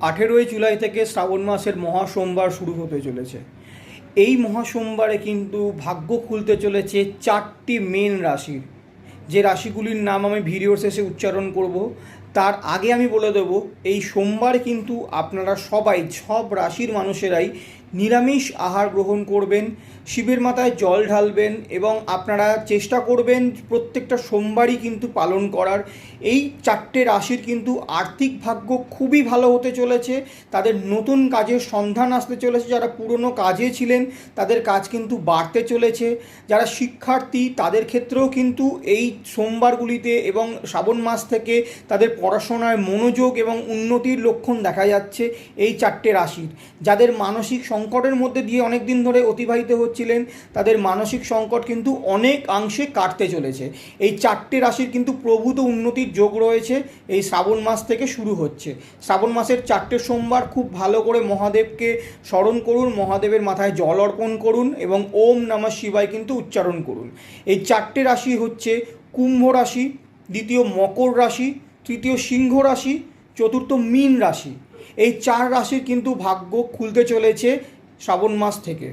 18ই জুলাই থেকে শ্রাবণ মাসের মহাসোমবার শুরু হতে চলেছে। এই মহাসোমবারে কিন্তু ভাগ্য খুলতে চলেছে 4টি মেন রাশির, যে রাশিগুলির নাম আমি ভিডিওর শেষে উচ্চারণ করব। তার আগে আমি বলে দেব, এই সোমবার কিন্তু আপনারা সবাই, সব রাশির মানুষেরাই নিরামিষ আহার গ্রহণ করবেন, শিবের মাথায় জল ঢালবেন এবং আপনারা চেষ্টা করবেন প্রত্যেকটা সোমবারই কিন্তু পালন করার। এই 4টে রাশির কিন্তু আর্থিক ভাগ্য খুবই ভালো হতে চলেছে। তাদের নতুন কাজের সন্ধান আসতে চলেছে। যারা পুরনো কাজে ছিলেন তাদের কাজ কিন্তু বাড়তে চলেছে। যারা শিক্ষার্থী তাদের ক্ষেত্রেও কিন্তু এই সোমবারগুলিতে এবং শ্রাবণ মাস থেকে তাদের পড়াশোনায় মনোযোগ এবং উন্নতির লক্ষণ দেখা যাচ্ছে এই 4টে রাশির। যাদের মানসিক সংকটের মধ্যে দিয়ে অনেক দিন ধরে অতিবাহিত হচ্ছিলেন, তাদের মানসিক সংকট কিন্তু অনেকাংশে কাটতে চলেছে। এই 4টে রাশির কিন্তু প্রভূত উন্নতির যোগ রয়েছে। এই শ্রাবণ মাস থেকে শুরু হচ্ছে। শ্রাবণ মাসের 4টে সোমবার খুব ভালো করে মহাদেবকে স্মরণ করুন, মহাদেবের মাথায় জল অর্পণ করুন এবং ওম নমঃ শিবায় কিন্তু উচ্চারণ করুন। এই 4টে রাশি হচ্ছে কুম্ভ রাশি, দ্বিতীয় মকর রাশি, তৃতীয় সিংহ রাশি, চতুর্থ মীন রাশি। এই 4 রাশির কিন্তু ভাগ্য খুলতে চলেছে শ্রাবণ মাস থেকে।